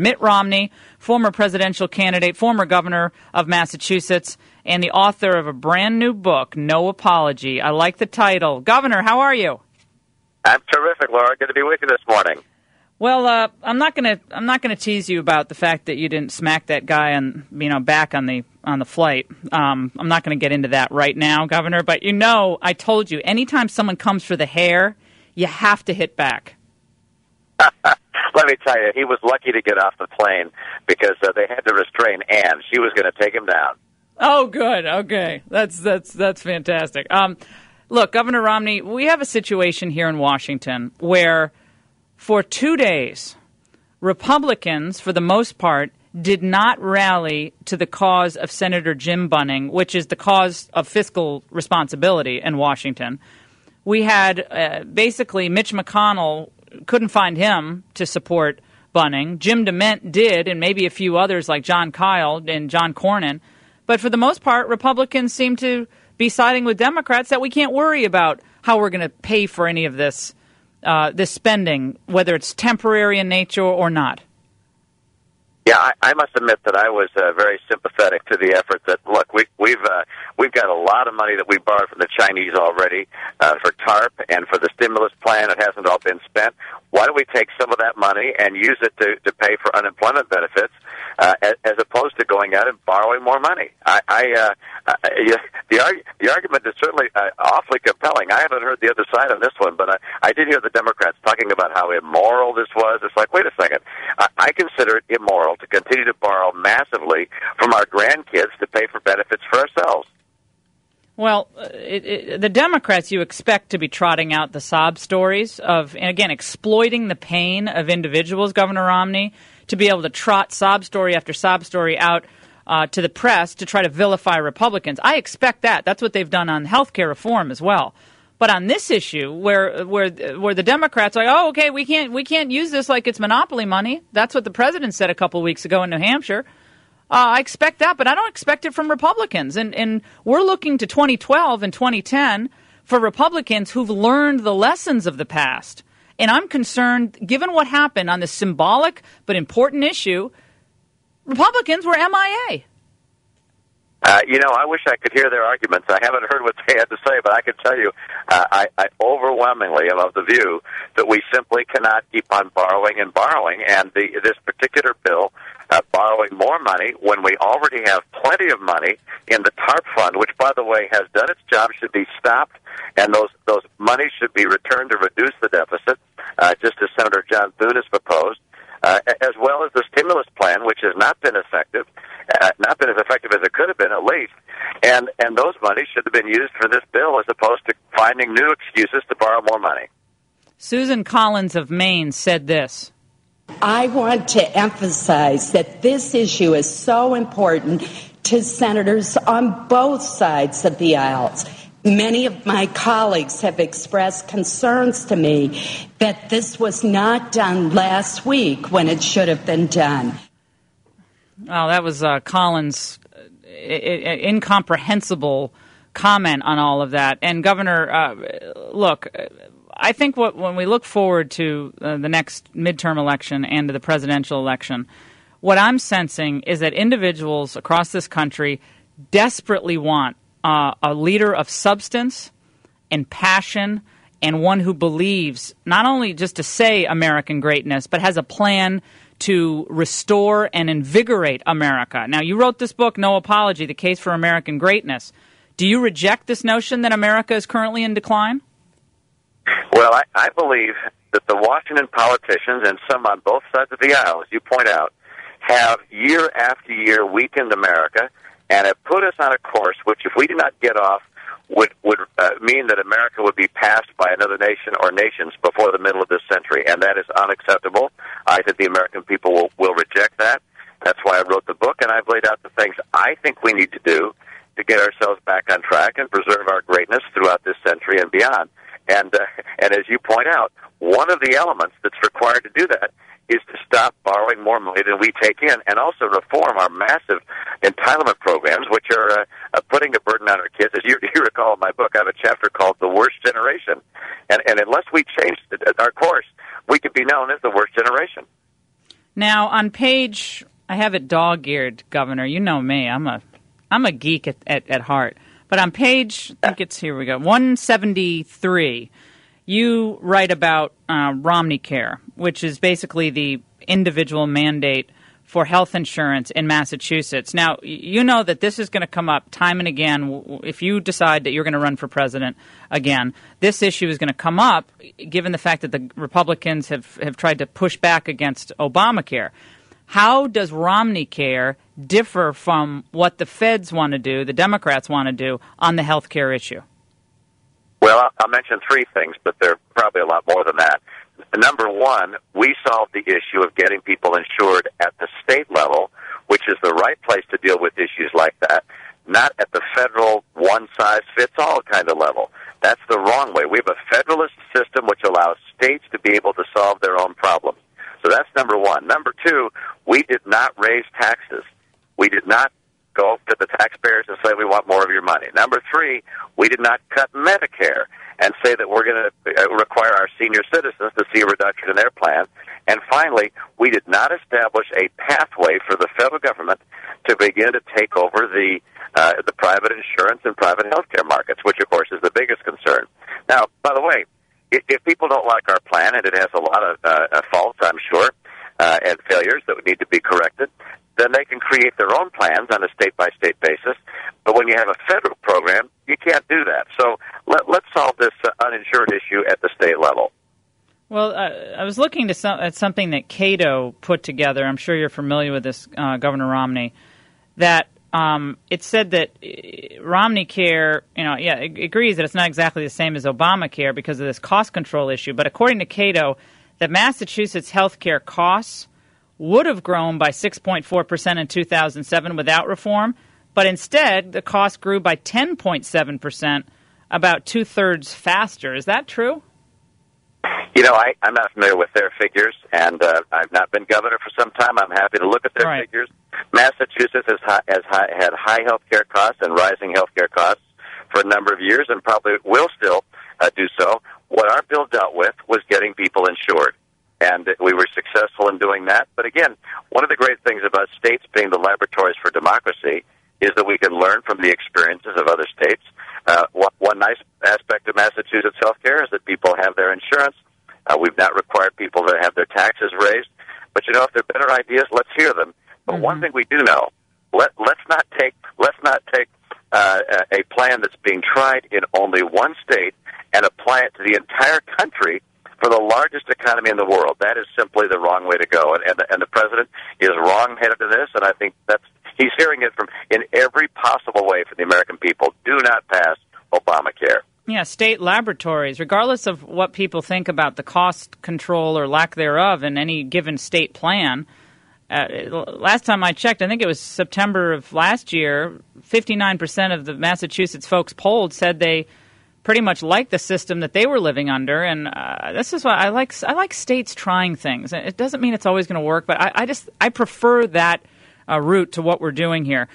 Mitt Romney, former presidential candidate, former governor of Massachusetts, and the author of a brand new book, No Apology. I like the title. Governor, how are you? I'm terrific, Laura. Good to be with you this morning. Well, I'm not gonna tease you about the fact that you didn't smack that guy back on the flight. I'm not gonna get into that right now, Governor. But I told you, anytime someone comes for the hair, you have to hit back. Let me tell you, he was lucky to get off the plane because they had to restrain Ann. She was going to take him down. Oh, good. Okay, that's fantastic. Look, Governor Romney, we have a situation here in Washington where, for 2 days, Republicans, for the most part, did not rally to the cause of Senator Jim Bunning, which is the cause of fiscal responsibility in Washington. We had basically Mitch McConnell couldn't find him to support Bunning. Jim DeMint did, and maybe a few others like John Kyle and John Cornyn. But for the most part, Republicans seem to be siding with Democrats that we can't worry about how we're going to pay for any of this spending, whether it's temporary in nature or not. Yeah, I must admit that I was very sympathetic to the effort. That look, we've got a lot of money that we borrowed from the Chinese already for TARP and for the stimulus plan. It hasn't all been spent. Why don't we take some of that money and use it to pay for unemployment benefits, as opposed to going out and borrowing more money? The argument is certainly awfully compelling. I haven't heard the other side on this one, but I did hear the Democrats talking about how immoral this was. It's like, wait a second. I consider it immoral to continue to borrow massively from our grandkids to pay for benefits for ourselves. Well, the Democrats you expect to be trotting out the sob stories of, and again, exploiting the pain of individuals, Governor Romney, to be able to trot sob story after sob story out to the press to try to vilify Republicans. I expect that. That's what they've done on health care reform as well. But on this issue, where the Democrats are like, oh, okay, we can't use this like it's monopoly money. That's what the president said a couple of weeks ago in New Hampshire. I expect that, but I don't expect it from Republicans. And we're looking to 2012 and 2010 for Republicans who've learned the lessons of the past. And I'm concerned, given what happened on this symbolic but important issue, Republicans were MIA. I wish I could hear their arguments. I haven't heard what they had to say, but I can tell you, I overwhelmingly am of the view that we simply cannot keep on borrowing and borrowing. And this particular bill, borrowing more money when we already have plenty of money in the TARP fund, which, by the way, has done its job, should be stopped, and those monies should be returned to reduce the deficit, just as Senator John Thune has proposed. As well as the stimulus plan, which has not been effective, not been as effective as it could have been at least, and those monies should have been used for this bill as opposed to finding new excuses to borrow more money. Susan Collins of Maine said this. I want to emphasize that this issue is so important to senators on both sides of the aisles. Many of my colleagues have expressed concerns to me that this was not done last week when it should have been done. Well, that was Collins' incomprehensible comment on all of that. And, Governor, look, I think when we look forward to the next midterm election and to the presidential election, what I'm sensing is that individuals across this country desperately want a leader of substance and passion, and one who believes not only just to say American greatness, but has a plan to restore and invigorate America. Now, you wrote this book, No Apology, The Case for American Greatness. Do you reject this notion that America is currently in decline? Well, I believe that the Washington politicians, and some on both sides of the aisle, as you point out, have year after year weakened America and have put us on a course which, if we do not get off, would mean that America would be passed by another nation or nations before the middle of this century, and that is unacceptable. I think the American people will reject that. That's why I wrote the book, and I've laid out the things I think we need to do to get ourselves back on track and preserve our greatness throughout this century and beyond. And as you point out, one of the elements that's required to do that is to stop borrowing more money than we take in, and also reform our massive entitlement programs, which are putting a burden on our kids. As you recall in my book, I have a chapter called The Worst Generation. And unless we change our course, we could be known as the worst generation. Now, on page, I have it dog-eared, Governor. You know me. I'm a geek at heart. But on page, I think it's, here we go, 173, you write about Romney Care, which is basically the individual mandate for health insurance in Massachusetts. Now, you know that this is going to come up time and again. If you decide that you're going to run for president again, this issue is going to come up, given the fact that the Republicans have tried to push back against Obamacare. How does Romney Care differ from what the feds want to do, the Democrats want to do, on the health care issue? Well, I'll mention three things, but there are probably a lot more than that. Number one, we solved the issue of getting people insured at the state level, which is the right place to deal with issues like that, not at the federal one-size-fits-all kind of level. That's the wrong way. We have a federalist system which allows states to be able to solve their own problems. So that's number one. Number two, we did not raise taxes. We did not go to the taxpayers and say we want more of your money. Number three, we did not cut Medicare and say that we're going to require our senior citizens to see a reduction in their plan. And finally, we did not establish a pathway for the federal government to begin to take over the private insurance and private health care markets, which, of course, is the biggest concern. Now, by the way, if people don't like our plan, and it has a lot of faults, I'm sure, and failures that would need to be corrected, then they can create their own plans on a state-by-state basis. But when you have a federal program, you can't do that. So let's solve this uninsured issue at the state level. Well, I was looking at something that Cato put together. I'm sure you're familiar with this, Governor Romney, that it said that Romney Care, it agrees that it's not exactly the same as Obamacare because of this cost control issue. But according to Cato, that Massachusetts health care costs would have grown by 6.4% in 2007 without reform, but instead the cost grew by 10.7%, about two-thirds faster. Is that true? I'm not familiar with their figures, and I've not been governor for some time. I'm happy to look at their figures. Massachusetts had high health care costs and rising health care costs for a number of years and probably will still do so. What our bill dealt with was getting people insured. And we were successful in doing that. But again, one of the great things about states being the laboratories for democracy is that we can learn from the experiences of other states. One nice aspect of Massachusetts healthcare is that people have their insurance. We've not required people to have their taxes raised. But if there are better ideas, let's hear them. But one thing we do know: let's not take a plan that's being tried in only one state and apply it to the entire country for the largest economy in the world. That is simply the wrong way to go. And the president is wrong-headed to this, and I think he's hearing it from in every possible way for the American people. Do not pass Obamacare. Yeah, state laboratories, regardless of what people think about the cost control or lack thereof in any given state plan. Last time I checked, I think it was September of last year, 59% of the Massachusetts folks polled said they pretty much like the system that they were living under, and this is why I like states trying things. It doesn't mean it's always going to work, but I prefer that route to what we're doing here.